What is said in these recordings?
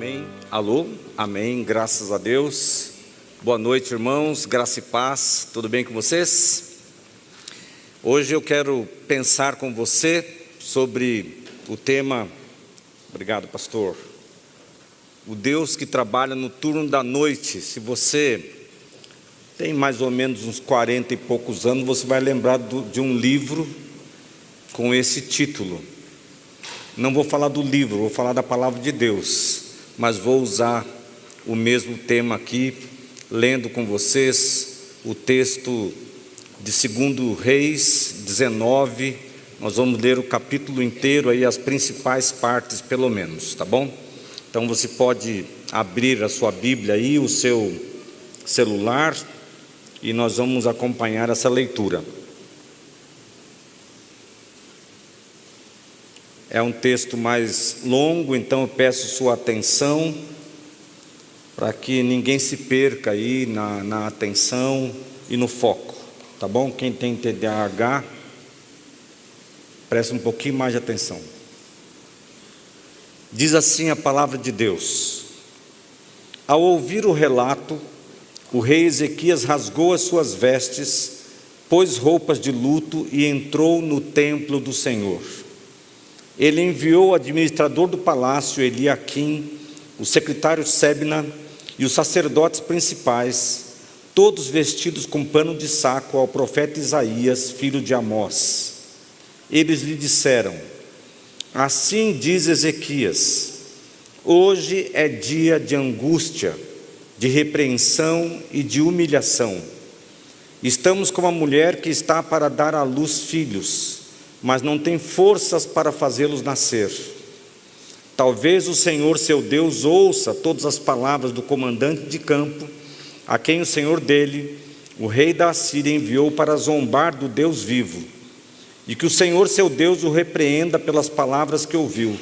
Amém. Alô? Amém. Graças a Deus. Boa noite, irmãos. Graça e paz. Tudo bem com vocês? Hoje eu quero pensar com você sobre o tema... Obrigado, pastor. O Deus que trabalha no turno da noite. Se você tem mais ou menos uns 40 e poucos anos, você vai lembrar de um livro com esse título. Não vou falar do livro, vou falar da palavra de Deus, mas vou usar o mesmo tema aqui, lendo com vocês o texto de 2 Reis 19. Nós vamos ler o capítulo inteiro, aí as principais partes pelo menos, tá bom? Então você pode abrir a sua Bíblia aí, o seu celular, e nós vamos acompanhar essa leitura. É um texto mais longo, então eu peço sua atenção, para que ninguém se perca aí na atenção e no foco, tá bom? Quem tem TDAH, preste um pouquinho mais de atenção. Diz assim a palavra de Deus: ao ouvir o relato, o rei Ezequias rasgou as suas vestes, pôs roupas de luto e entrou no templo do Senhor. Ele enviou o administrador do palácio, Eliaquim, o secretário Sebna e os sacerdotes principais, todos vestidos com pano de saco, ao profeta Isaías, filho de Amós. Eles lhe disseram: assim diz Ezequias, hoje é dia de angústia, de repreensão e de humilhação. Estamos como a mulher que está para dar à luz filhos, mas não tem forças para fazê-los nascer. Talvez o Senhor seu Deus ouça todas as palavras do comandante de campo, a quem o senhor dele, o rei da Assíria, enviou para zombar do Deus vivo, e que o Senhor seu Deus o repreenda pelas palavras que ouviu.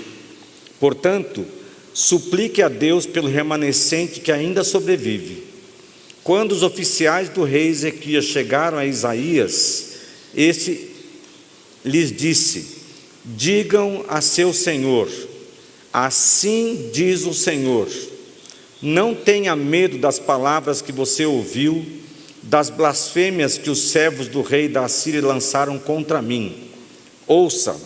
Portanto, suplique a Deus pelo remanescente que ainda sobrevive. Quando os oficiais do rei Ezequias chegaram a Isaías, este lhes disse: digam a seu senhor, assim diz o Senhor, não tenha medo das palavras que você ouviu, das blasfêmias que os servos do rei da Assíria lançaram contra mim. Ouça,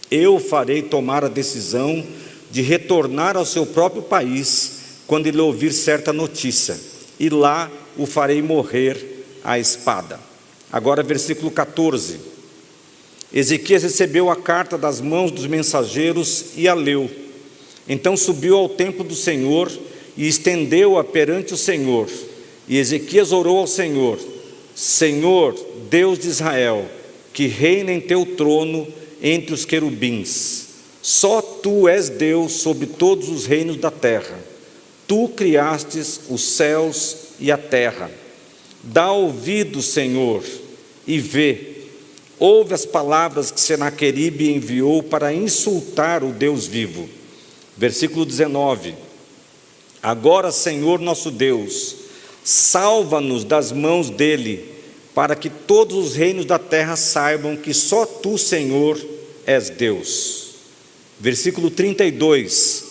eu farei tomar a decisão de retornar ao seu próprio país quando ele ouvir certa notícia, e lá o farei morrer à espada. Agora versículo 14. Ezequias recebeu a carta das mãos dos mensageiros e a leu. Então subiu ao templo do Senhor e estendeu-a perante o Senhor. E Ezequias orou ao Senhor: Senhor, Deus de Israel, que reina em teu trono entre os querubins, só tu és Deus sobre todos os reinos da terra. Tu criastes os céus e a terra. Dá ouvido, Senhor, e vê. Ouve as palavras que Senaqueribe enviou para insultar o Deus vivo. Versículo 19. Agora, Senhor nosso Deus, salva-nos das mãos dele, para que todos os reinos da terra saibam que só tu, Senhor, és Deus. Versículo 32.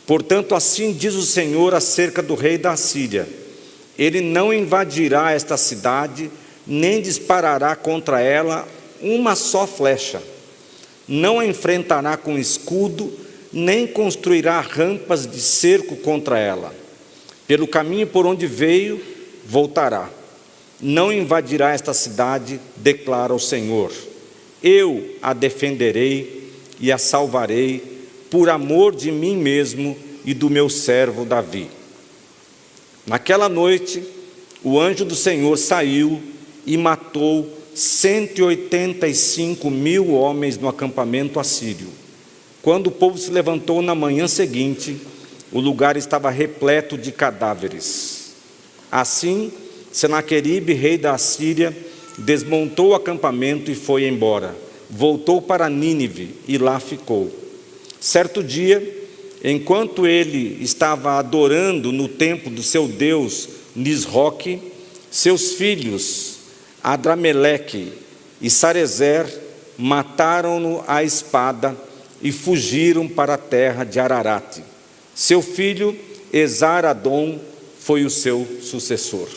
Portanto, assim diz o Senhor acerca do rei da Assíria: ele não invadirá esta cidade, nem disparará contra ela uma só flecha, não a enfrentará com escudo, nem construirá rampas de cerco contra ela. Pelo caminho por onde veio, voltará. Não invadirá esta cidade, declara o Senhor. Eu a defenderei e a salvarei, por amor de mim mesmo e do meu servo Davi. Naquela noite, o anjo do Senhor saiu e matou 185.000 homens no acampamento assírio. Quando o povo se levantou na manhã seguinte, o lugar estava repleto de cadáveres. Assim, Senaqueribe, rei da Assíria, desmontou o acampamento e foi embora. Voltou para Nínive e lá ficou. Certo dia, enquanto ele estava adorando no templo do seu deus Nisroque, seus filhos Adrameleque e Sarezer mataram-no à espada e fugiram para a terra de Ararate. Seu filho Esar-Adom foi o seu sucessor.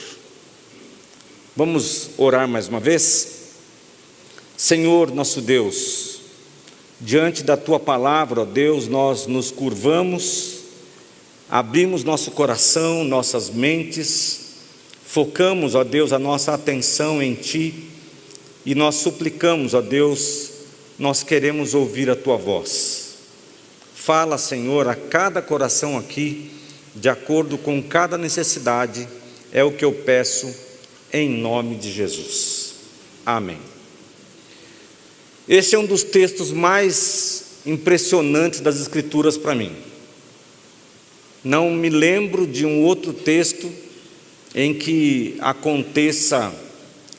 Vamos orar mais uma vez? Senhor nosso Deus, diante da Tua palavra, ó Deus, nós nos curvamos, abrimos nosso coração, nossas mentes, focamos, ó Deus, a nossa atenção em Ti e nós suplicamos, ó Deus, nós queremos ouvir a Tua voz. Fala, Senhor, a cada coração aqui, de acordo com cada necessidade, é o que eu peço em nome de Jesus. Amém. Este é um dos textos mais impressionantes das Escrituras para mim. Não me lembro de um outro texto em que aconteça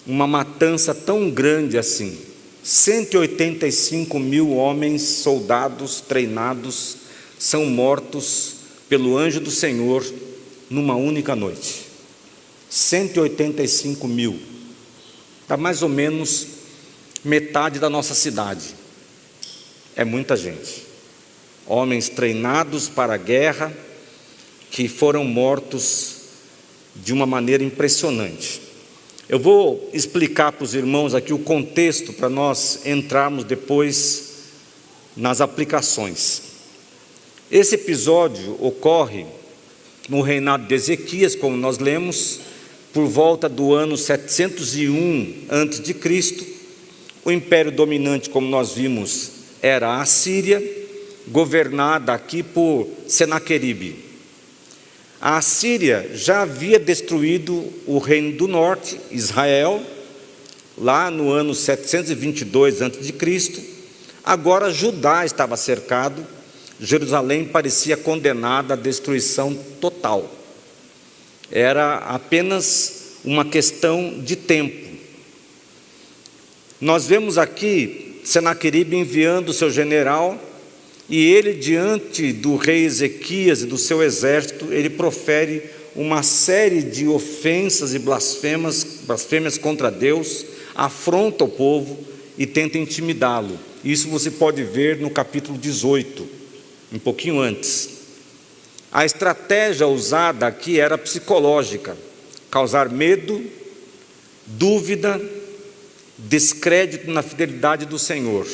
uma matança tão grande assim. 185 mil homens, soldados treinados, são mortos pelo anjo do Senhor numa única noite. 185 mil. Dá mais ou menos metade da nossa cidade. É muita gente. Homens treinados para a guerra, que foram mortos de uma maneira impressionante. Eu vou explicar para os irmãos aqui o contexto para nós entrarmos depois nas aplicações. Esse episódio ocorre no reinado de Ezequias, como nós lemos, por volta do ano 701 a.C. O império dominante, como nós vimos, era a Assíria, governada aqui por Senaqueribe. A Assíria já havia destruído o reino do norte, Israel, lá no ano 722 a.C. Agora Judá estava cercado, Jerusalém parecia condenada à destruição total. Era apenas uma questão de tempo. Nós vemos aqui Senaqueribe enviando o seu general, e ele, diante do rei Ezequias e do seu exército, ele profere uma série de ofensas e blasfêmias contra Deus, afronta o povo e tenta intimidá-lo. Isso você pode ver no capítulo 18, um pouquinho antes. A estratégia usada aqui era psicológica, causar medo, dúvida, descrédito na fidelidade do Senhor.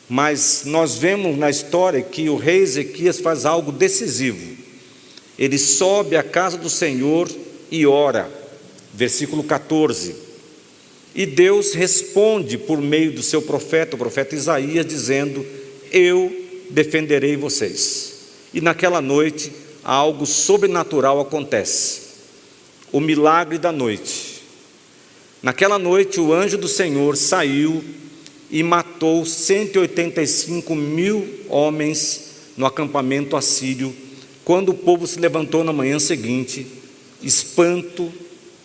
Mas nós vemos na história que o rei Ezequias faz algo decisivo. Ele sobe à casa do Senhor e ora, versículo 14. E Deus responde por meio do seu profeta, o profeta Isaías, dizendo: eu defenderei vocês. E naquela noite algo sobrenatural acontece, o milagre da noite. Naquela noite o anjo do Senhor saiu e matou 185 mil homens no acampamento assírio. Quando o povo se levantou na manhã seguinte, espanto,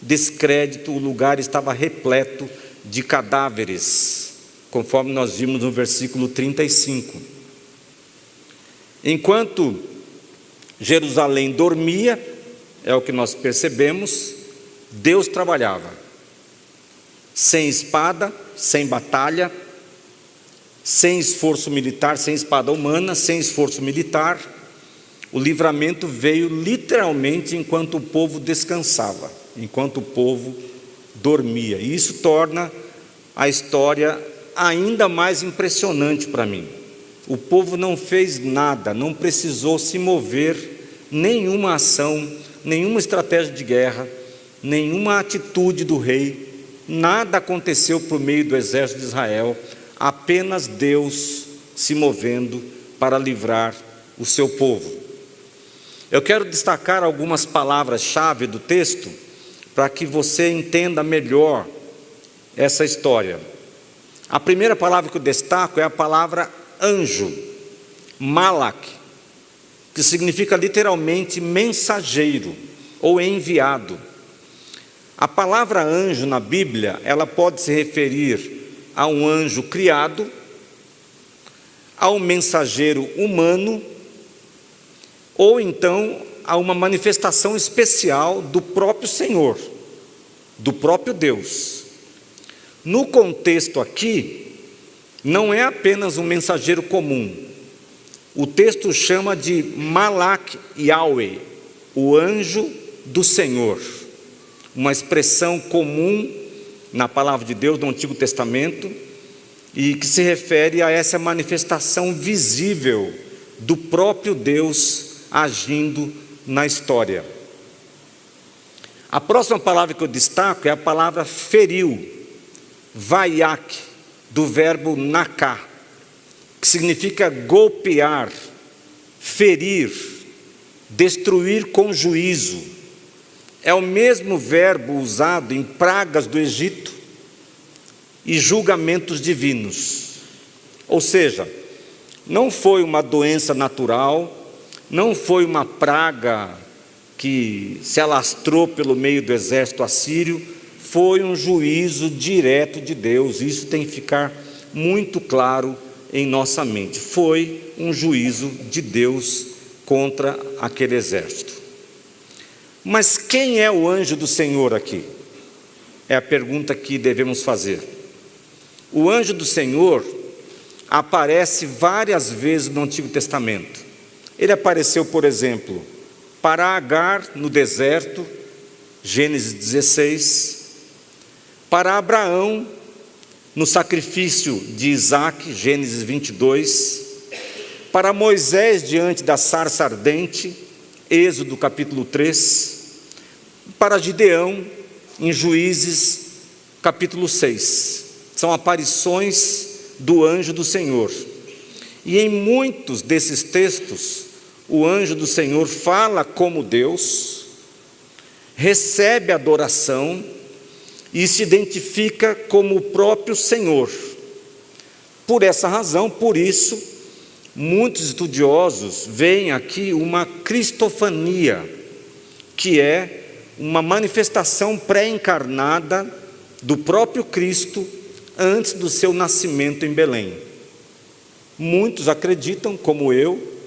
descrédito, o lugar estava repleto de cadáveres, conforme nós vimos no versículo 35. Enquanto Jerusalém dormia, é o que nós percebemos, Deus trabalhava, sem espada, sem batalha, sem esforço militar, sem espada humana, sem esforço militar. O livramento veio literalmente enquanto o povo descansava, enquanto o povo dormia. E isso torna a história ainda mais impressionante para mim. O povo não fez nada, não precisou se mover, nenhuma ação, nenhuma estratégia de guerra, nenhuma atitude do rei. Nada aconteceu por meio do exército de Israel, apenas Deus se movendo para livrar o seu povo. Eu quero destacar algumas palavras-chave do texto para que você entenda melhor essa história. A primeira palavra que eu destaco é a palavra anjo, malak, que significa literalmente mensageiro ou enviado. A palavra anjo na Bíblia, ela pode se referir a um anjo criado, a um mensageiro humano, ou então a uma manifestação especial do próprio Senhor, do próprio Deus. No contexto aqui, não é apenas um mensageiro comum, O texto chama de Malak Yahweh, o anjo do Senhor, uma expressão comum na palavra de Deus do Antigo Testamento e que se refere a essa manifestação visível do próprio Deus agindo na história. A próxima palavra que eu destaco é a palavra feriu, vaiak, do verbo naká, que significa golpear, ferir, destruir com juízo. É o mesmo verbo usado em pragas do Egito e julgamentos divinos. Ou seja, não foi uma doença natural, não foi uma praga que se alastrou pelo meio do exército assírio, foi um juízo direto de Deus. Isso tem que ficar muito claro em nossa mente. Foi um juízo de Deus contra aquele exército. Mas quem é o anjo do Senhor aqui? É a pergunta que devemos fazer. O anjo do Senhor aparece várias vezes no Antigo Testamento. Ele apareceu, por exemplo, para Agar no deserto, Gênesis 16, para Abraão no sacrifício de Isaque, Gênesis 22, para Moisés diante da sarça ardente, Êxodo capítulo 3, para Gideão em Juízes capítulo 6. São aparições do anjo do Senhor. E em muitos desses textos, o anjo do Senhor fala como Deus, recebe adoração e se identifica como o próprio Senhor. Por essa razão, por isso, muitos estudiosos veem aqui uma cristofania, que é uma manifestação pré-encarnada do próprio Cristo antes do seu nascimento em Belém. Muitos acreditam, como eu,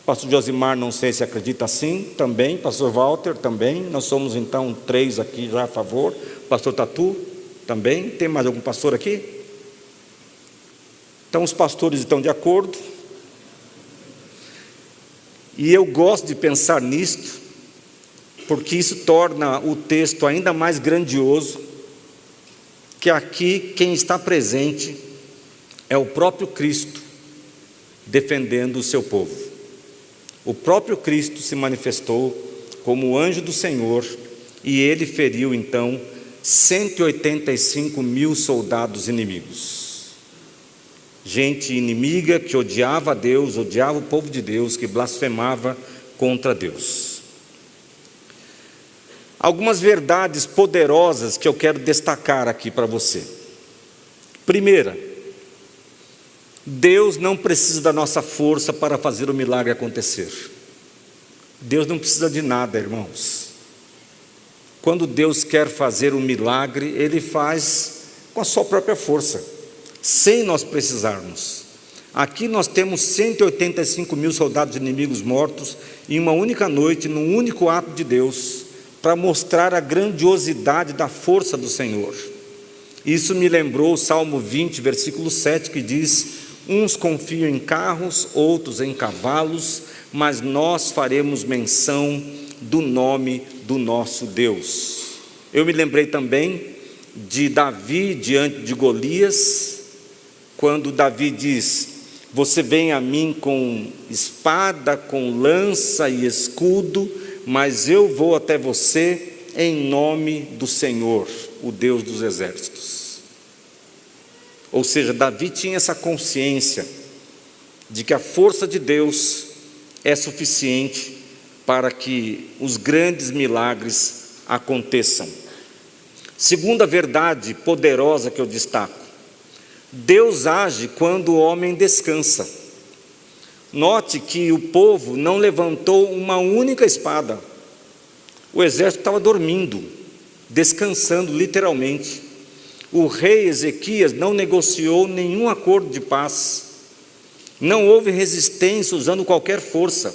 pastor Josimar não sei se acredita assim, também, pastor Walter também, nós somos então 3 aqui já a favor, pastor Tatu também, tem mais algum pastor aqui? Então os pastores estão de acordo, e eu gosto de pensar nisto, porque isso torna o texto ainda mais grandioso, que aqui quem está presente é o próprio Cristo defendendo o seu povo. O próprio Cristo se manifestou como o anjo do Senhor e ele feriu então 185 mil soldados inimigos. Gente inimiga que odiava a Deus, odiava o povo de Deus, que blasfemava contra Deus. Algumas verdades poderosas que eu quero destacar aqui para você. Primeira, Deus não precisa da nossa força para fazer o milagre acontecer. Deus não precisa de nada, irmãos. Quando Deus quer fazer um milagre, Ele faz com a sua própria força, sem nós precisarmos. Aqui nós temos 185 mil soldados inimigos mortos em uma única noite, num único ato de Deus, para mostrar a grandiosidade da força do Senhor. Isso me lembrou o Salmo 20, versículo 7, que diz: uns confiam em carros, outros em cavalos, mas nós faremos menção do nome do nosso Deus. Eu me lembrei também de Davi diante de Golias, quando Davi diz: você vem a mim com espada, com lança e escudo, mas eu vou até você em nome do Senhor, o Deus dos exércitos. Ou seja, Davi tinha essa consciência de que a força de Deus é suficiente para que os grandes milagres aconteçam. Segunda verdade poderosa que eu destaco: Deus age quando o homem descansa. Note que o povo não levantou uma única espada. O exército estava dormindo, descansando literalmente. O rei Ezequias não negociou nenhum acordo de paz. Não houve resistência usando qualquer força.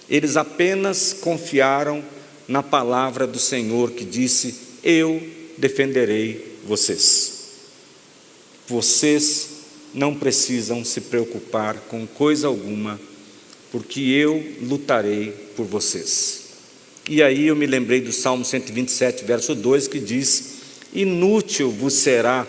Eles apenas confiaram na palavra do Senhor, que disse: eu defenderei vocês. Vocês não precisam se preocupar com coisa alguma, porque eu lutarei por vocês. E aí eu me lembrei do Salmo 127, verso 2, que diz: inútil vos será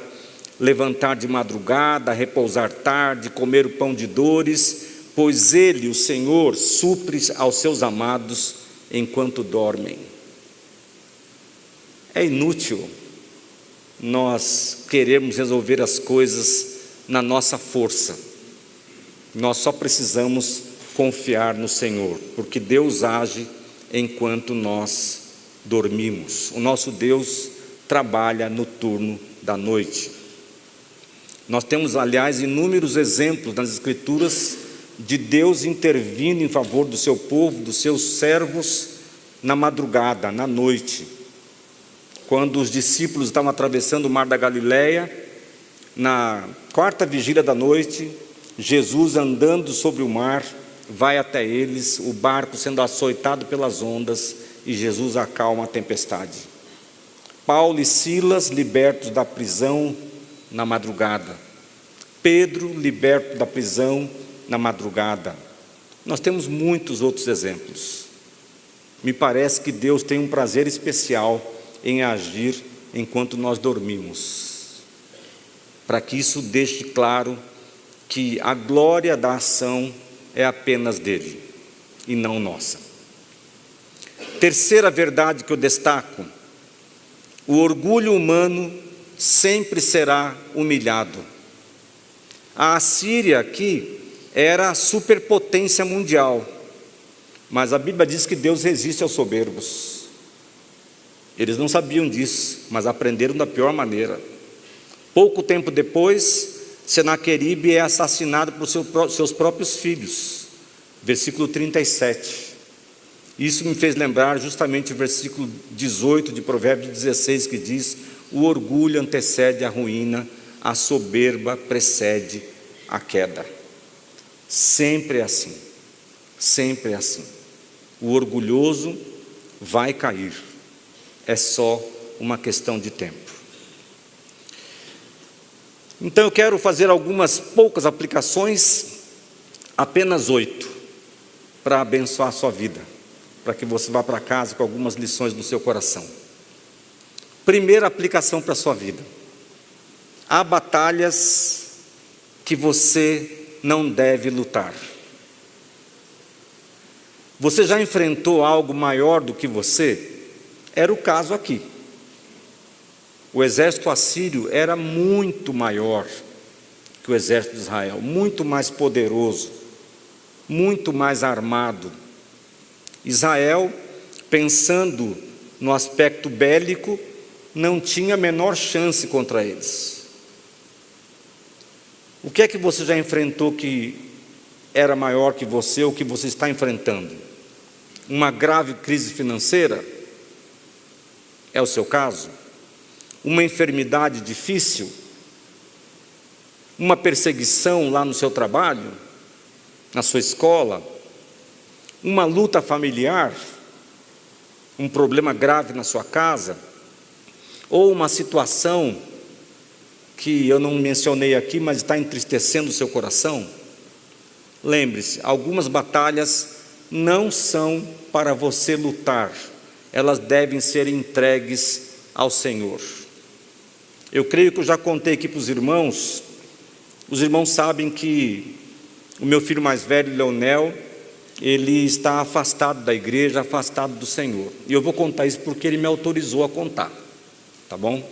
levantar de madrugada, repousar tarde, comer o pão de dores, pois Ele, o Senhor, supre aos seus amados enquanto dormem. É inútil nós queremos resolver as coisas na nossa força. Nós só precisamos confiar no Senhor, porque Deus age enquanto nós dormimos. O nosso Deus trabalha no turno da noite. Nós temos, aliás, inúmeros exemplos nas Escrituras de Deus intervindo em favor do seu povo, dos seus servos, na madrugada, na noite. Quando os discípulos estavam atravessando o mar da Galileia, na quarta vigília da noite, Jesus andando sobre o mar, vai até eles, o barco sendo açoitado pelas ondas, e Jesus acalma a tempestade. Paulo e Silas libertos da prisão na madrugada. Pedro liberto da prisão na madrugada. Nós temos muitos outros exemplos. Me parece que Deus tem um prazer especial em agir enquanto nós dormimos, para que isso deixe claro que a glória da ação é apenas dele e não nossa. Terceira verdade que eu destaco: o orgulho humano sempre será humilhado. A Assíria aqui era a superpotência mundial, mas a Bíblia diz que Deus resiste aos soberbos. Eles não sabiam disso, mas aprenderam da pior maneira. Pouco tempo depois, Senaqueribe é assassinado por seus próprios filhos. Versículo 37. Isso me fez lembrar justamente o versículo 18 de Provérbios 16, que diz: o orgulho antecede a ruína, a soberba precede a queda. Sempre é assim, sempre é assim. O orgulhoso vai cair, é só uma questão de tempo. Então eu quero fazer algumas poucas aplicações, apenas 8, para abençoar a sua vida, para que você vá para casa com algumas lições no seu coração. Primeira aplicação para a sua vida: há batalhas que você não deve lutar. Você já enfrentou algo maior do que você? Era o caso aqui. O exército assírio era muito maior que o exército de Israel, muito mais poderoso, muito mais armado. Israel, pensando no aspecto bélico, não tinha a menor chance contra eles. O que é que você já enfrentou que era maior que você, ou que você está enfrentando? Uma grave crise financeira? É o seu caso? Uma enfermidade difícil? Uma perseguição lá no seu trabalho? Na sua escola? Uma luta familiar? Um problema grave na sua casa? Ou uma situação que eu não mencionei aqui, mas está entristecendo o seu coração? Lembre-se, algumas batalhas não são para você lutar, elas devem ser entregues ao Senhor. Eu creio que eu já contei aqui para os irmãos sabem que o meu filho mais velho, Leonel, ele está afastado da igreja, afastado do Senhor. E eu vou contar isso porque ele me autorizou a contar, tá bom?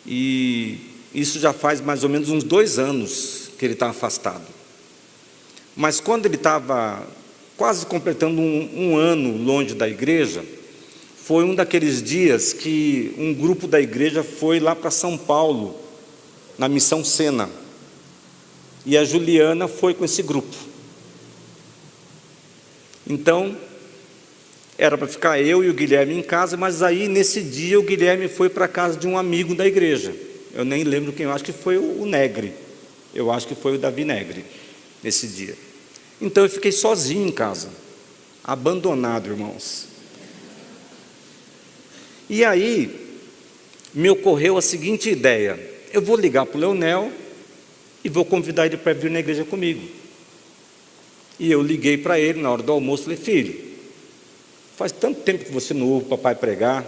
E isso já faz mais ou menos uns 2 anos que ele está afastado. Mas quando ele estava quase completando um ano longe da igreja, foi um daqueles dias que um grupo da igreja foi lá para São Paulo, na Missão Sena, e a Juliana foi com esse grupo. Então, era para ficar eu e o Guilherme em casa, mas aí nesse dia o Guilherme foi para a casa de um amigo da igreja. Eu nem lembro quem, eu acho que foi o Negre, eu acho que foi o Davi Negre, nesse dia. Então eu fiquei sozinho em casa, abandonado, irmãos. E aí me ocorreu a seguinte ideia: eu vou ligar para o Leonel e vou convidar ele para vir na igreja comigo. E eu liguei para ele na hora do almoço, falei: filho, faz tanto tempo que você não ouve o papai pregar,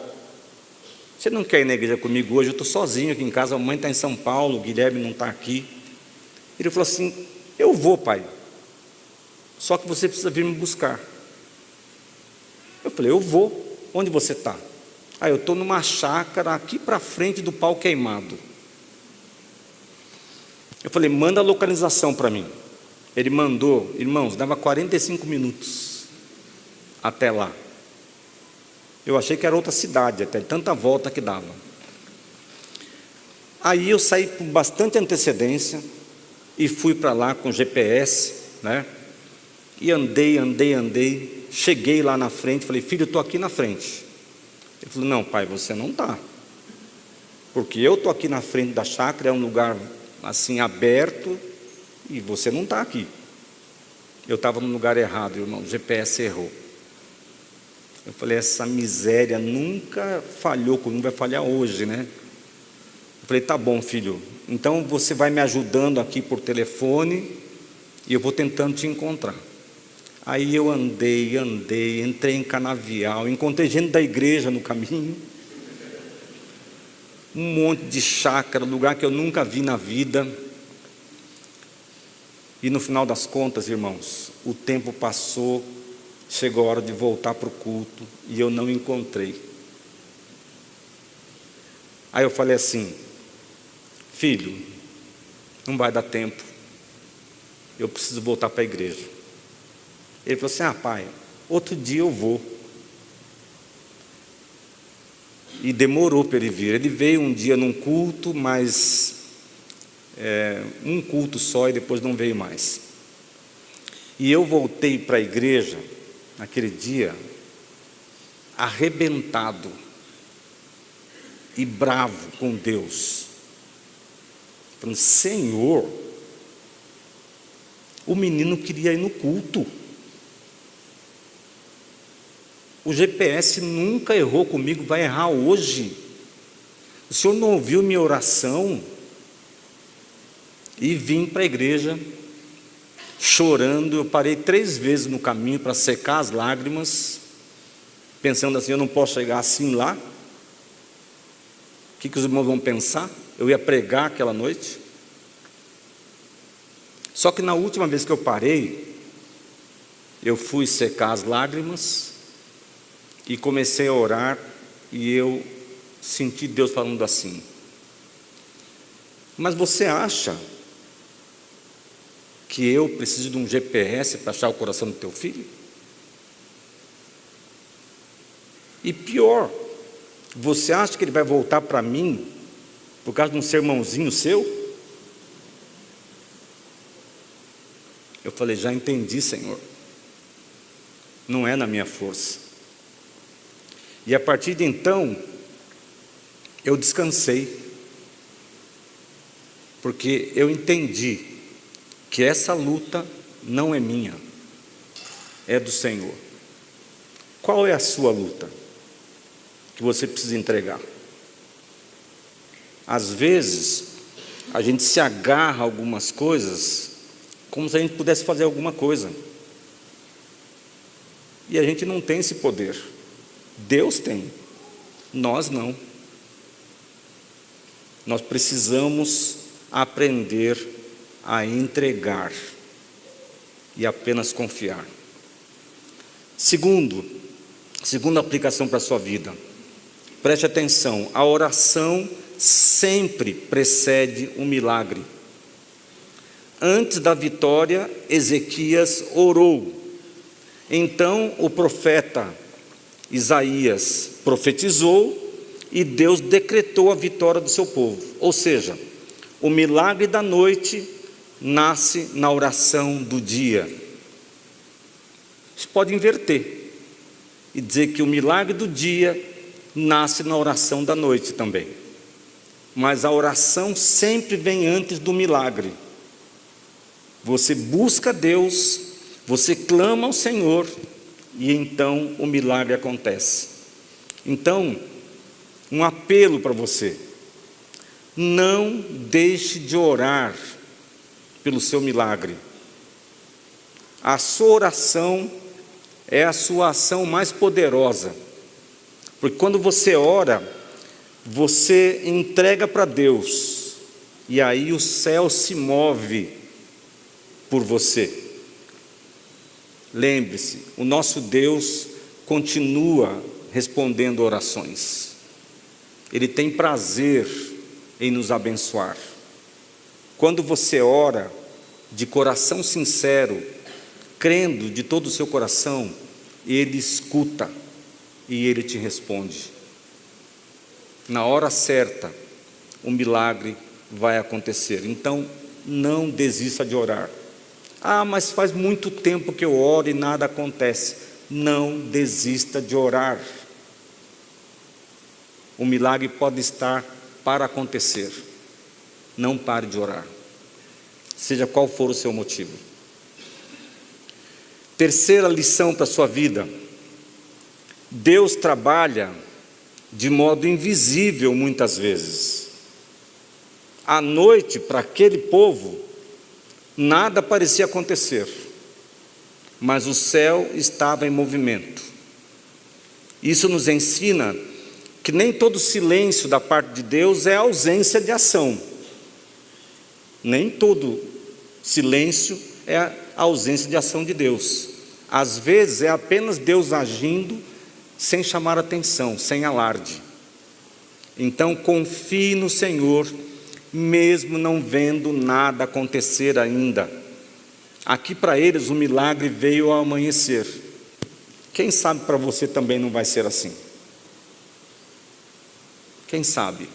você não quer ir na igreja comigo hoje? Eu estou sozinho aqui em casa, a mãe está em São Paulo, o Guilherme não está aqui. Ele falou assim: eu vou, pai, só que você precisa vir me buscar. Eu falei: eu vou. Onde você está? Ah, eu estou numa chácara aqui para frente do Pau Queimado. Eu falei: manda a localização para mim. Ele mandou, irmãos, dava 45 minutos até lá. Eu achei que era outra cidade, até tanta volta que dava. Aí eu saí com bastante antecedência e fui para lá com GPS, né? E andei. Cheguei lá na frente, falei: filho, eu estou aqui na frente. Ele falou: não, pai, você não está. Porque eu estou aqui na frente da chácara, é um lugar assim aberto, e você não está aqui. Eu estava no lugar errado, irmão, o GPS errou. Eu falei: essa miséria nunca falhou comigo, vai falhar hoje, né? Eu falei: tá bom, filho, então você vai me ajudando aqui por telefone, e eu vou tentando te encontrar. Aí eu andei, entrei em canavial, encontrei gente da igreja no caminho, um monte de chácara, lugar que eu nunca vi na vida. E no final das contas, irmãos, o tempo passou, chegou a hora de voltar para o culto, e eu não encontrei. Aí eu falei assim: filho, não vai dar tempo, eu preciso voltar para a igreja. Ele falou assim: ah, pai, outro dia eu vou. E demorou para ele vir. Ele veio um dia num culto, mas um culto só, e depois não veio mais. E eu voltei para a igreja naquele dia arrebentado e bravo com Deus, falando: Senhor, o menino queria ir no culto, o GPS nunca errou comigo, vai errar hoje. O Senhor não ouviu minha oração? E vim para a igreja chorando. Eu parei 3 vezes no caminho para secar as lágrimas, pensando assim: eu não posso chegar assim lá. O que os irmãos vão pensar? Eu ia pregar aquela noite. Só que na última vez que eu parei, eu fui secar as lágrimas e comecei a orar, e eu senti Deus falando assim: mas você acha que eu preciso de um GPS para achar o coração do teu filho? E pior, você acha que ele vai voltar para mim por causa de um sermãozinho seu? Eu falei: já entendi, Senhor, não é na minha força. E a partir de então, eu descansei, porque eu entendi que essa luta não é minha, é do Senhor. Qual é a sua luta que você precisa entregar? Às vezes, a gente se agarra a algumas coisas como se a gente pudesse fazer alguma coisa, e a gente não tem esse poder. Deus tem, nós não. Nós precisamos aprender a entregar e apenas confiar. Segunda aplicação para a sua vida, preste atenção: a oração sempre precede um milagre. Antes da vitória, Ezequias orou. Então o profeta Isaías profetizou, e Deus decretou a vitória do seu povo. Ou seja, o milagre da noite nasce na oração do dia. Você pode inverter e dizer que o milagre do dia nasce na oração da noite também. Mas a oração sempre vem antes do milagre. Você busca Deus, você clama ao Senhor, e então o milagre acontece. Então, um apelo para você: não deixe de orar pelo seu milagre. A sua oração é a sua ação mais poderosa, porque quando você ora, você entrega para Deus, e aí o céu se move por você. Lembre-se, o nosso Deus continua respondendo orações. Ele tem prazer em nos abençoar. Quando você ora de coração sincero, crendo de todo o seu coração, Ele escuta e Ele te responde. Na hora certa, o milagre vai acontecer. Então, não desista de orar. Ah, mas faz muito tempo que eu oro e nada acontece. Não desista de orar. O milagre pode estar para acontecer. Não pare de orar, seja qual for o seu motivo. Terceira lição para a sua vida: Deus trabalha de modo invisível muitas vezes. À noite, para aquele povo, nada parecia acontecer, mas o céu estava em movimento. Isso nos ensina que nem todo silêncio da parte de Deus é ausência de ação. Nem todo silêncio é a ausência de ação de Deus. Às vezes é apenas Deus agindo sem chamar atenção, sem alarde. Então confie no Senhor, mesmo não vendo nada acontecer ainda. Aqui para eles o milagre veio ao amanhecer. Quem sabe para você também não vai ser assim? Quem sabe?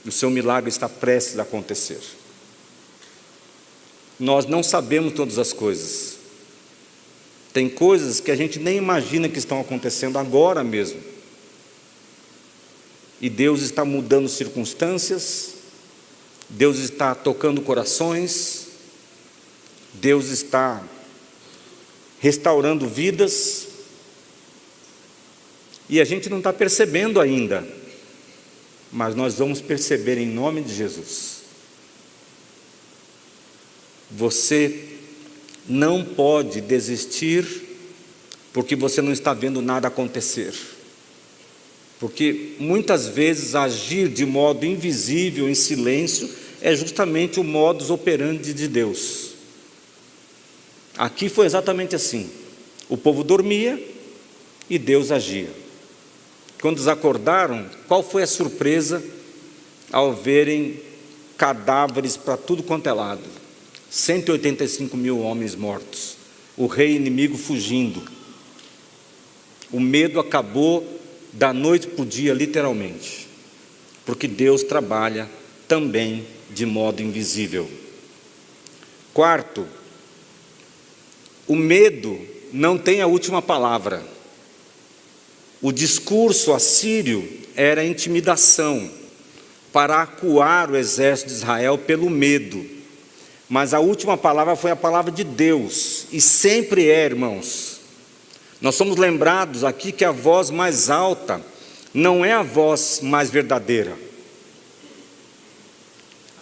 O seu milagre está prestes a acontecer. Nós não sabemos todas as coisas. Tem coisas que a gente nem imagina que estão acontecendo agora mesmo. E Deus está mudando circunstâncias, Deus está tocando corações, Deus está restaurando vidas, e a gente não está percebendo ainda, mas nós vamos perceber em nome de Jesus. Você não pode desistir porque você não está vendo nada acontecer. Porque muitas vezes agir de modo invisível, em silêncio, é justamente o modus operandi de Deus. Aqui foi exatamente assim. O povo dormia e Deus agia. Quando eles acordaram, qual foi a surpresa ao verem cadáveres para tudo quanto é lado? 185 mil homens mortos. O rei inimigo fugindo. O medo acabou da noite para o dia, literalmente. Porque Deus trabalha também de modo invisível. Quarto, o medo não tem a última palavra. O discurso assírio era intimidação, para acuar o exército de Israel pelo medo. Mas a última palavra foi a palavra de Deus, e sempre é, irmãos. Nós somos lembrados aqui que a voz mais alta não é a voz mais verdadeira.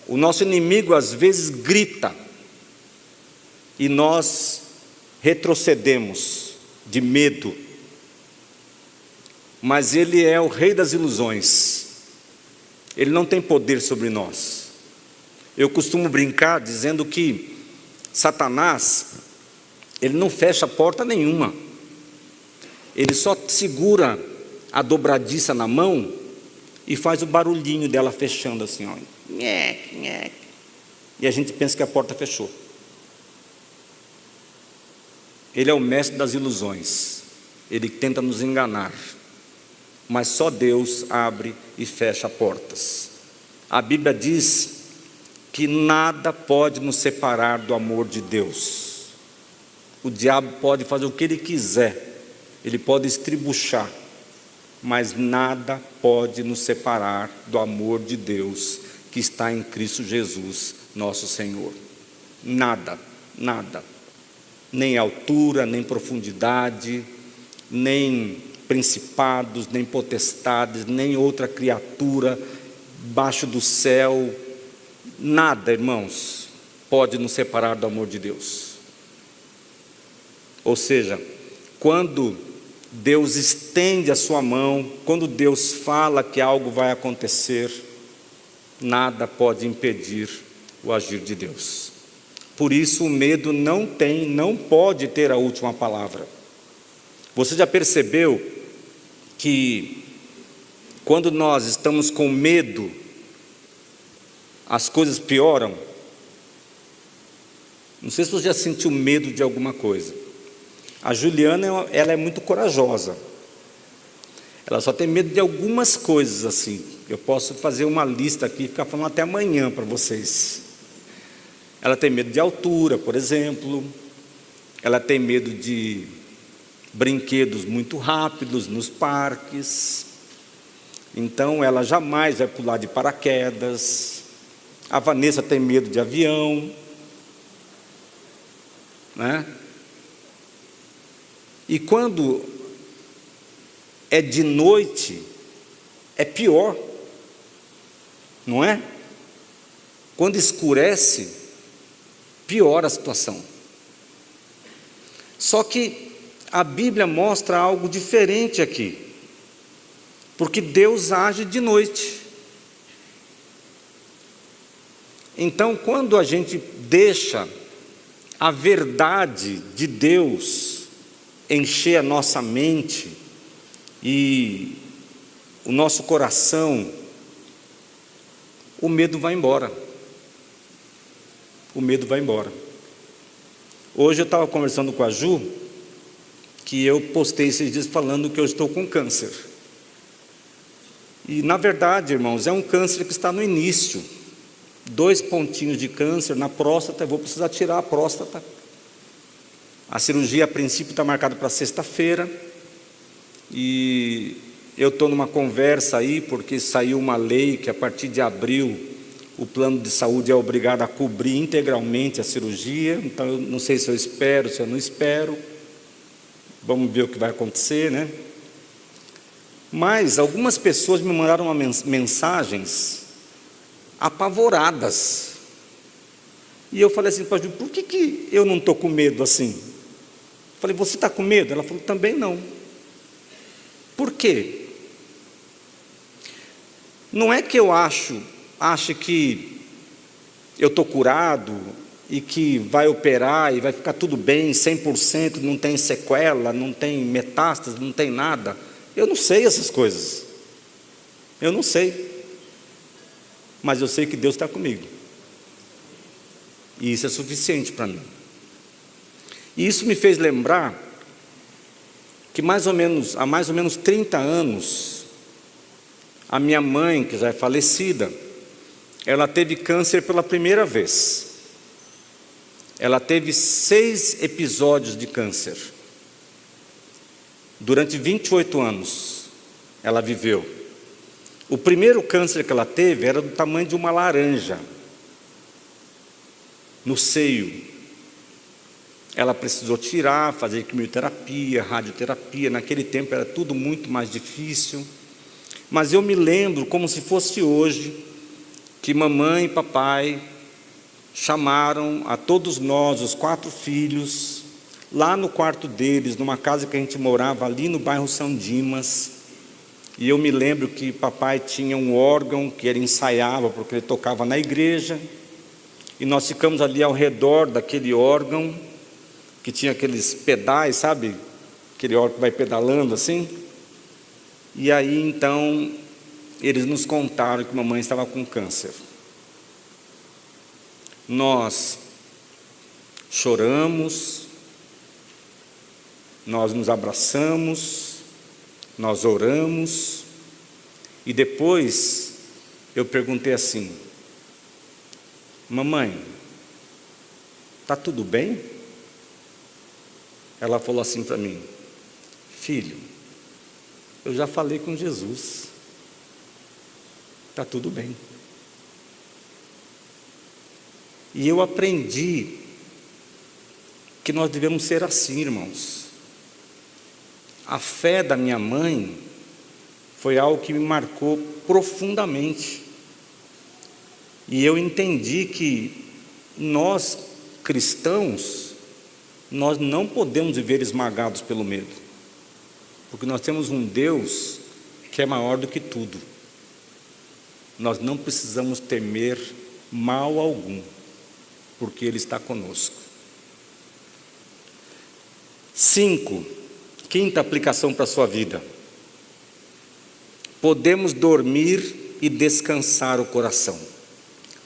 O nosso inimigo às vezes grita, e nós retrocedemos de medo. Mas ele é o rei das ilusões. Ele não tem poder sobre nós. Eu costumo brincar dizendo que Satanás, ele não fecha porta nenhuma. Ele só segura a dobradiça na mão e faz o barulhinho dela fechando assim, ó. Nhec, nhec. E a gente pensa que a porta fechou. Ele é o mestre das ilusões. Ele tenta nos enganar. Mas só Deus abre e fecha portas. A Bíblia diz que nada pode nos separar do amor de Deus. O diabo pode fazer o que ele quiser, ele pode estribuchar, mas nada pode nos separar do amor de Deus que está em Cristo Jesus, nosso Senhor. Nada, nada. Nem altura, nem profundidade, nem principados, nem potestades, nem outra criatura baixo do céu, Nada, irmãos, pode nos separar do amor de Deus. Ou seja, quando Deus estende a sua mão, quando Deus fala que algo vai acontecer, nada pode impedir o agir de Deus. Por isso o medo não pode ter a última palavra. Você já percebeu que quando nós estamos com medo, as coisas pioram? Não sei se você já sentiu medo de alguma coisa. A Juliana, ela é muito corajosa. Ela só tem medo de algumas coisas assim. Eu posso fazer uma lista aqui e ficar falando até amanhã para vocês. Ela tem medo de altura, por exemplo. Ela tem medo de brinquedos muito rápidos nos parques. Então ela jamais vai pular de paraquedas. A Vanessa tem medo de avião, né? E quando é de noite, é pior, não é? Quando escurece, piora a situação. Só que a Bíblia mostra algo diferente aqui, porque Deus age de noite. Então, quando a gente deixa a verdade de Deus encher a nossa mente e o nosso coração, o medo vai embora. O medo vai embora. Hoje eu estava conversando com a Ju, que eu postei esses dias falando que eu estou com câncer. E na verdade, irmãos, é um câncer que está no início. 2 pontinhos de câncer na próstata, eu vou precisar tirar a próstata. A cirurgia a princípio está marcada para sexta-feira. E eu estou numa conversa aí, porque saiu uma lei que a partir de abril o plano de saúde é obrigado a cobrir integralmente a cirurgia. Então eu não sei se eu espero, se eu não espero. Vamos ver o que vai acontecer, né? Mas algumas pessoas me mandaram mensagens apavoradas. E eu falei assim para a Ju, por que eu não estou com medo assim? Falei, você está com medo? Ela falou, também não. Por quê? Não é que eu ache que eu estou curado e que vai operar e vai ficar tudo bem, 100%, não tem sequela, não tem metástase, não tem nada. Eu não sei essas coisas. Eu não sei. Mas eu sei que Deus está comigo. E isso é suficiente para mim. E isso me fez lembrar que há mais ou menos 30 anos, a minha mãe, que já é falecida, ela teve câncer pela primeira vez. Ela teve 6 episódios de câncer. Durante 28 anos, ela viveu. O primeiro câncer que ela teve era do tamanho de uma laranja, no seio. Ela precisou tirar, fazer quimioterapia, radioterapia. Naquele tempo era tudo muito mais difícil. Mas eu me lembro, como se fosse hoje, que mamãe e papai chamaram a todos nós, os 4 filhos, lá no quarto deles, numa casa que a gente morava ali no bairro São Dimas. E eu me lembro que papai tinha um órgão que ele ensaiava, porque ele tocava na igreja. E nós ficamos ali ao redor daquele órgão, que tinha aqueles pedais, sabe? Aquele órgão que vai pedalando assim. E aí então, eles nos contaram que mamãe estava com câncer. Nós choramos, nós nos abraçamos, nós oramos, e depois eu perguntei assim, mamãe, está tudo bem? Ela falou assim para mim, filho, eu já falei com Jesus, está tudo bem. E eu aprendi que nós devemos ser assim, irmãos. A fé da minha mãe foi algo que me marcou profundamente. E eu entendi que nós, cristãos, nós não podemos viver esmagados pelo medo, porque nós temos um Deus que é maior do que tudo. Nós não precisamos temer mal algum, porque Ele está conosco. 5, quinta aplicação para a sua vida. Podemos dormir e descansar o coração.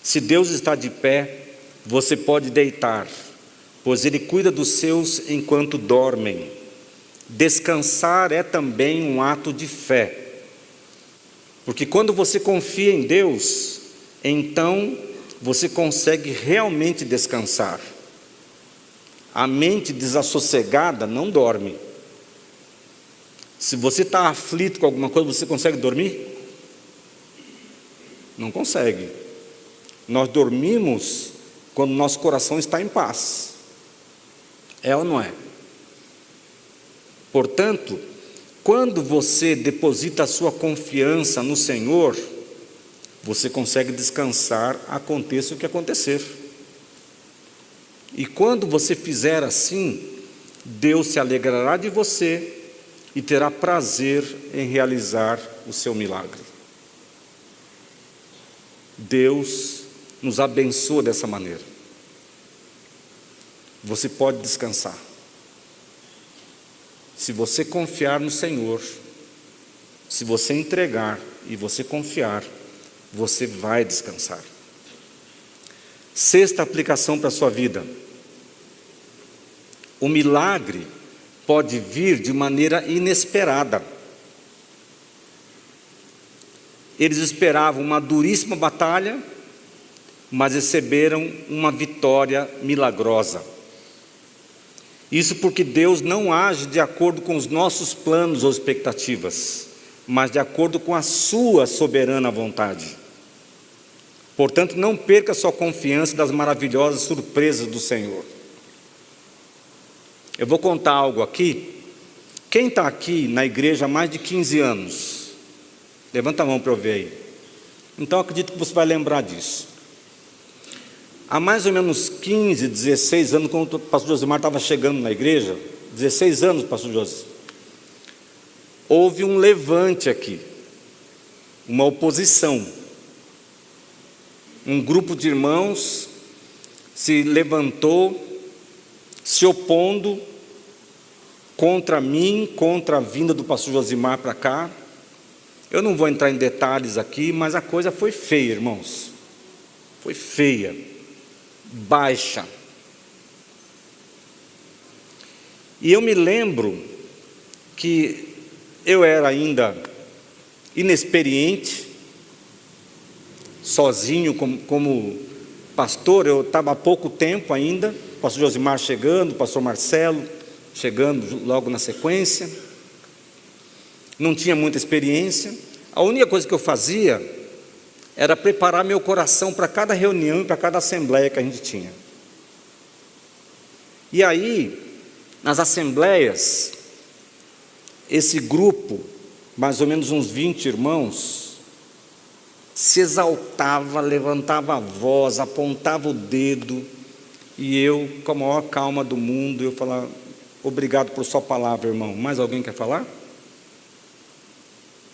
Se Deus está de pé, você pode deitar, pois Ele cuida dos seus enquanto dormem. Descansar é também um ato de fé, porque quando você confia em Deus, então você consegue realmente descansar. A mente desassossegada não dorme. Se você está aflito com alguma coisa, você consegue dormir? Não consegue. Nós dormimos quando nosso coração está em paz. É ou não é? Portanto, quando você deposita a sua confiança no Senhor, você consegue descansar, aconteça o que acontecer. E quando você fizer assim, Deus se alegrará de você e terá prazer em realizar o seu milagre. Deus nos abençoa dessa maneira. Você pode descansar. Se você confiar no Senhor, se você entregar e você confiar, você vai descansar. 6ª aplicação para a sua vida. O milagre pode vir de maneira inesperada. Eles esperavam uma duríssima batalha, mas receberam uma vitória milagrosa. Isso porque Deus não age de acordo com os nossos planos ou expectativas, mas de acordo com a sua soberana vontade. Portanto, não perca sua confiança das maravilhosas surpresas do Senhor. Eu vou contar algo aqui. Quem está aqui na igreja há mais de 15 anos? Levanta a mão para eu ver aí. Então, acredito que você vai lembrar disso. Há mais ou menos 15, 16 anos, quando o pastor Josimar estava chegando na igreja, 16 anos, pastor Josimar, houve um levante aqui, uma oposição. Um grupo de irmãos se levantou, se opondo contra mim, contra a vinda do pastor Josimar para cá. Eu não vou entrar em detalhes aqui, mas a coisa foi feia, irmãos. Foi feia, baixa. E eu me lembro que eu era ainda inexperiente, sozinho como pastor. Eu estava há pouco tempo ainda, o pastor Josimar chegando, o pastor Marcelo chegando logo na sequência. Não tinha muita experiência. A única coisa que eu fazia era preparar meu coração para cada reunião e para cada assembleia que a gente tinha. E aí, nas assembleias, esse grupo, mais ou menos uns 20 irmãos, se exaltava, levantava a voz, apontava o dedo, e eu, com a maior calma do mundo, eu falava: obrigado por sua palavra, irmão. Mais alguém quer falar?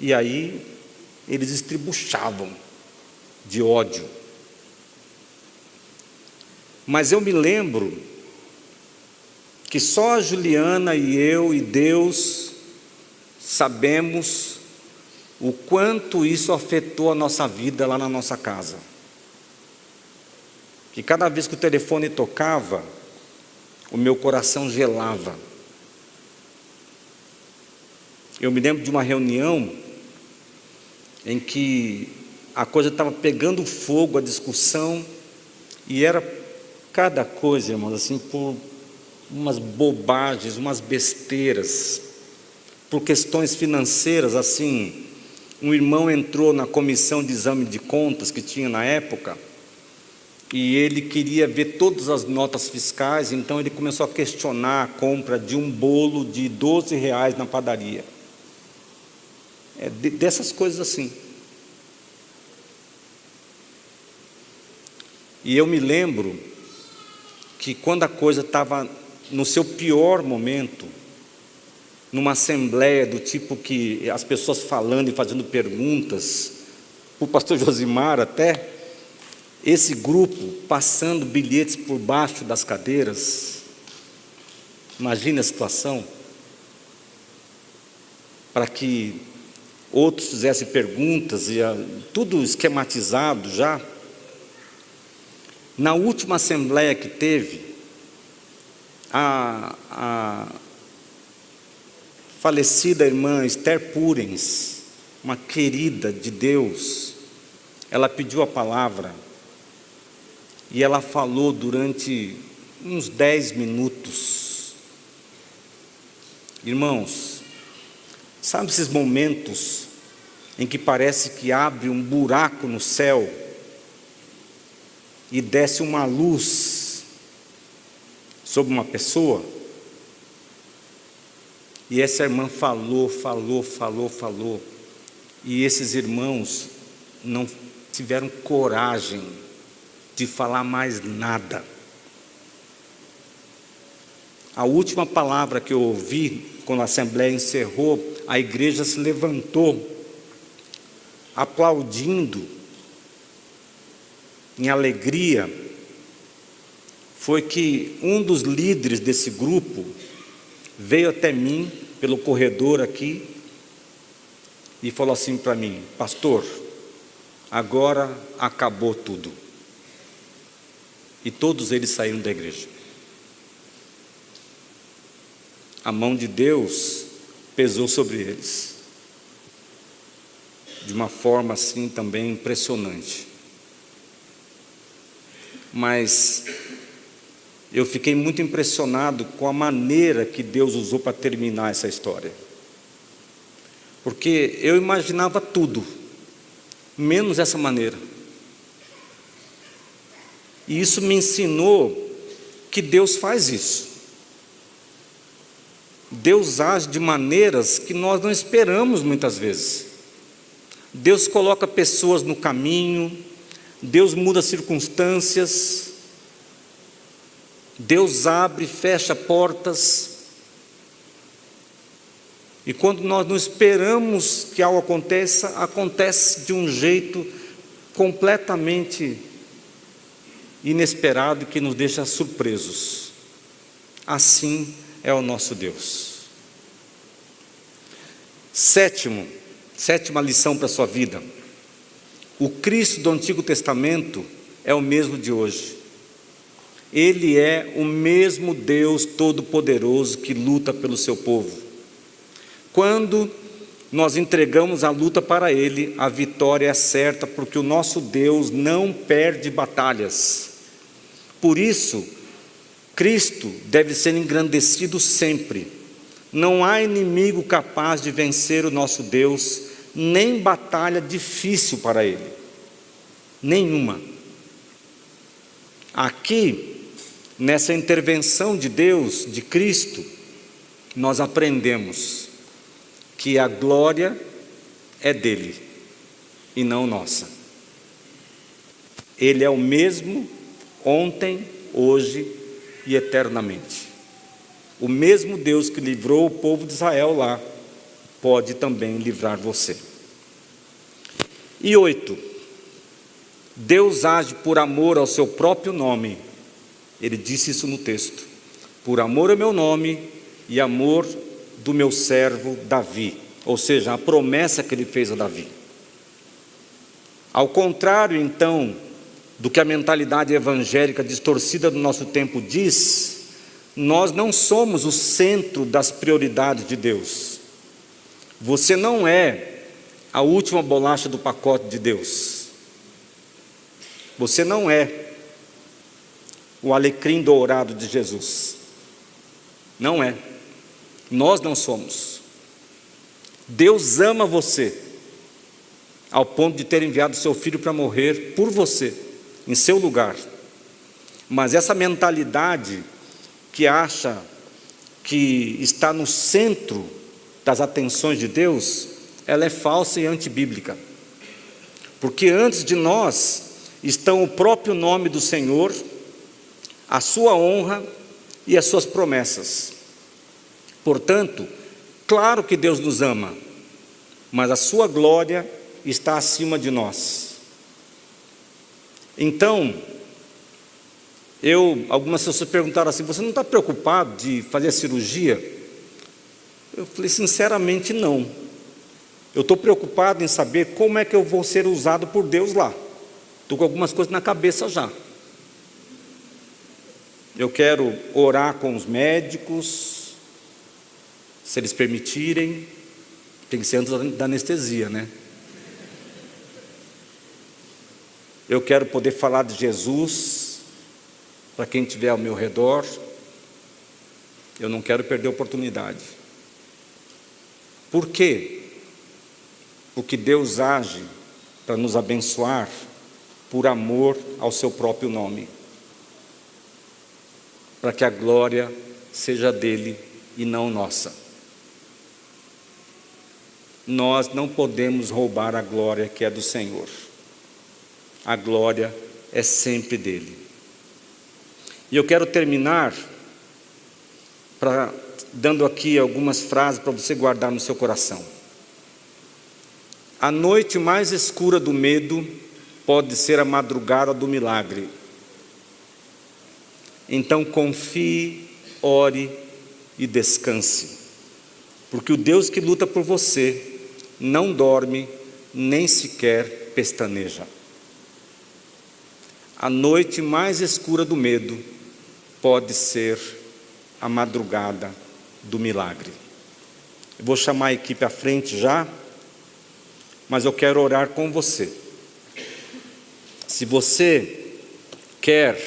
E aí, eles estribuchavam de ódio. Mas eu me lembro que só a Juliana e eu e Deus sabemos o quanto isso afetou a nossa vida lá na nossa casa. Que cada vez que o telefone tocava, o meu coração gelava. Eu me lembro de uma reunião em que a coisa estava pegando fogo, a discussão, e era cada coisa, irmãos, assim, por umas bobagens, umas besteiras, por questões financeiras. Assim, um irmão entrou na comissão de exame de contas que tinha na época, e ele queria ver todas as notas fiscais. Então ele começou a questionar a compra de um bolo de R$12 na padaria. Dessas coisas assim. E eu me lembro que quando a coisa estava no seu pior momento, numa assembleia do tipo que as pessoas falando e fazendo perguntas, o pastor Josimar até, esse grupo passando bilhetes por baixo das cadeiras, imagine a situação, para que outros fizessem perguntas, e tudo esquematizado já. Na última assembleia que teve, a falecida irmã Esther Purens, uma querida de Deus, ela pediu a palavra, e ela falou durante uns 10 minutos. Irmãos, sabe esses momentos em que parece que abre um buraco no céu e desce uma luz sobre uma pessoa? E essa irmã falou, e esses irmãos não tiveram coragem de falar mais nada. A última palavra que eu ouvi, quando a assembleia encerrou, a igreja se levantou, aplaudindo, em alegria, foi que um dos líderes desse grupo veio até mim, pelo corredor aqui, e falou assim para mim: pastor, agora acabou tudo. E todos eles saíram da igreja. A mão de Deus pesou sobre eles, de uma forma assim também impressionante. Mas eu fiquei muito impressionado com a maneira que Deus usou para terminar essa história. Porque eu imaginava tudo, menos essa maneira. E isso me ensinou que Deus faz isso. Deus age de maneiras que nós não esperamos muitas vezes. Deus coloca pessoas no caminho, Deus muda circunstâncias, Deus abre e fecha portas. E quando nós não esperamos que algo aconteça, acontece de um jeito completamente inesperado, que nos deixa surpresos. Assim é o nosso Deus. Sétima lição para a sua vida: o Cristo do Antigo Testamento é o mesmo de hoje. Ele é o mesmo Deus Todo-Poderoso que luta pelo seu povo. Quando nós entregamos a luta para Ele, a vitória é certa, porque o nosso Deus não perde batalhas. Por isso, Cristo deve ser engrandecido sempre. Não há inimigo capaz de vencer o nosso Deus, nem batalha difícil para Ele. Nenhuma. Aqui, nessa intervenção de Deus, de Cristo, nós aprendemos que a glória é dele e não nossa. Ele é o mesmo ontem, hoje e eternamente. O mesmo Deus que livrou o povo de Israel lá, pode também livrar você. E 8, Deus age por amor ao seu próprio nome. Ele disse isso no texto: por amor ao meu nome e amor do meu servo Davi. Ou seja, a promessa que ele fez a Davi. Ao contrário, então, do que a mentalidade evangélica distorcida do nosso tempo diz, nós não somos o centro das prioridades de Deus. Você não é a última bolacha do pacote de Deus. Você não é o alecrim dourado de Jesus. Não é. Nós não somos. Deus ama você, ao ponto de ter enviado seu filho para morrer por você, em seu lugar. Mas essa mentalidade que acha que está no centro das atenções de Deus, ela é falsa e antibíblica. Porque antes de nós estão o próprio nome do Senhor, a sua honra e as suas promessas. Portanto, claro que Deus nos ama, mas a sua glória está acima de nós. Então, algumas pessoas perguntaram assim: você não está preocupado de fazer a cirurgia? Eu falei: sinceramente não. Eu estou preocupado em saber como é que eu vou ser usado por Deus lá. Estou com algumas coisas na cabeça já. Eu quero orar com os médicos, se eles permitirem. Tem que ser antes da anestesia, né? Eu quero poder falar de Jesus para quem estiver ao meu redor. Eu não quero perder a oportunidade. Por quê? Porque Deus age para nos abençoar por amor ao seu próprio nome, para que a glória seja dele e não nossa. Nós não podemos roubar a glória que é do Senhor. A glória é sempre dele. E eu quero terminar dando aqui algumas frases para você guardar no seu coração. A noite mais escura do medo pode ser a madrugada do milagre. Então confie, ore e descanse, porque o Deus que luta por você não dorme, nem sequer pestaneja. A noite mais escura do medo pode ser a madrugada do milagre. Eu vou chamar a equipe à frente já, mas eu quero orar com você. Se você quer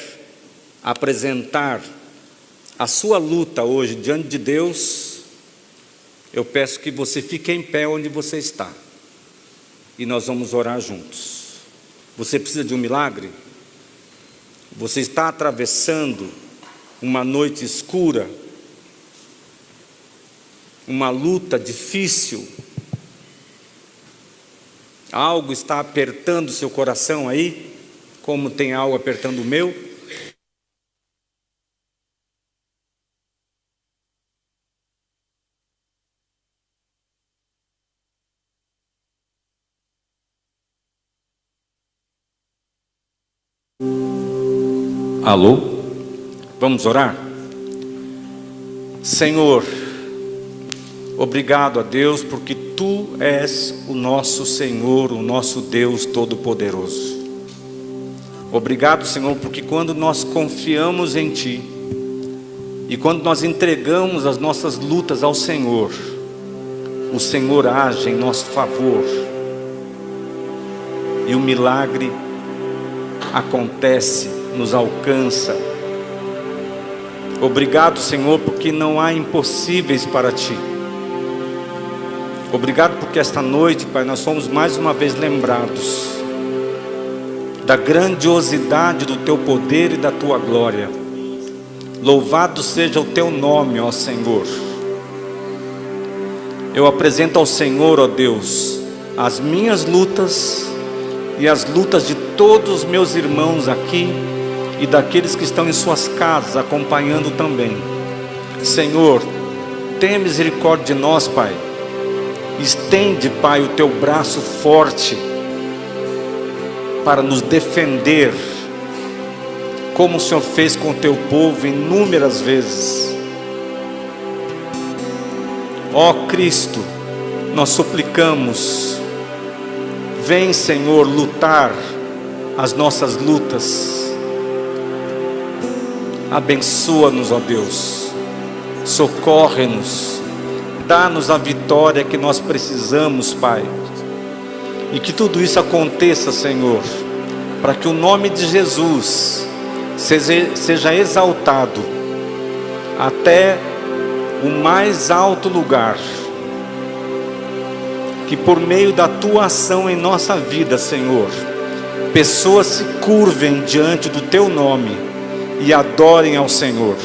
apresentar a sua luta hoje diante de Deus, eu peço que você fique em pé onde você está, e nós vamos orar juntos. Você precisa de um milagre? Você está atravessando uma noite escura, uma luta difícil, algo está apertando o seu coração aí, como tem algo apertando o meu? Alô? Vamos orar? Senhor, obrigado a Deus, porque Tu és o nosso Senhor, o nosso Deus Todo-Poderoso. Obrigado, Senhor, porque quando nós confiamos em Ti, e quando nós entregamos as nossas lutas ao Senhor, o Senhor age em nosso favor, e o milagre acontece, nos alcança. Obrigado, Senhor, porque não há impossíveis para Ti. Obrigado porque esta noite, Pai, nós fomos mais uma vez lembrados da grandiosidade do Teu poder e da Tua glória. Louvado seja o Teu nome, ó Senhor. Eu apresento ao Senhor, ó Deus, as minhas lutas e as lutas de todos os meus irmãos aqui e daqueles que estão em suas casas acompanhando também. Senhor, tenha misericórdia de nós, Pai. Estende, Pai, o Teu braço forte para nos defender, como o Senhor fez com o Teu povo inúmeras vezes. Ó Cristo, nós suplicamos, vem, Senhor, lutar as nossas lutas. Abençoa-nos, ó Deus, socorre-nos, dá-nos a vitória que nós precisamos, Pai, e que tudo isso aconteça, Senhor, para que o nome de Jesus seja exaltado até o mais alto lugar, que por meio da Tua ação em nossa vida, Senhor, pessoas se curvem diante do Teu nome e adorem ao Senhor.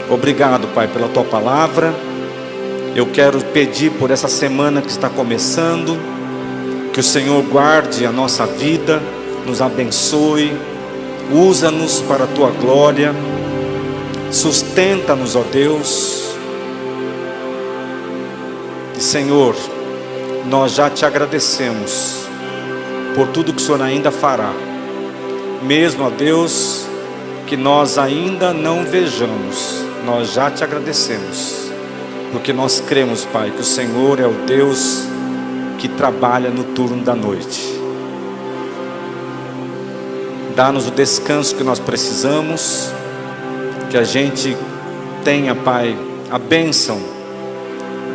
Obrigado, Pai, pela Tua palavra. Eu quero pedir por essa semana que está começando, Que o Senhor guarde a nossa vida, nos abençoe, usa-nos para a tua glória, sustenta-nos, ó Deus. E Senhor, nós já te agradecemos por tudo que o Senhor ainda fará, mesmo, ó Deus, que nós ainda não vejamos, nós já te agradecemos, porque nós cremos, Pai, que o Senhor é o Deus que trabalha no turno da noite. Dá-nos o descanso que nós precisamos, que a gente tenha, Pai, a bênção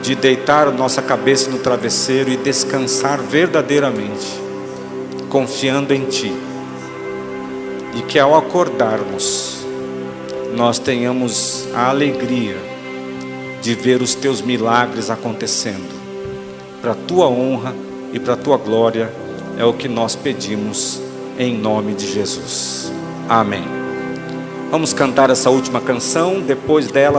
de deitar a nossa cabeça no travesseiro e descansar verdadeiramente, confiando em Ti. E que ao acordarmos, nós tenhamos a alegria de ver os Teus milagres acontecendo. Para a Tua honra e para a Tua glória, é o que nós pedimos em nome de Jesus. Amém. Vamos cantar essa última canção, depois dela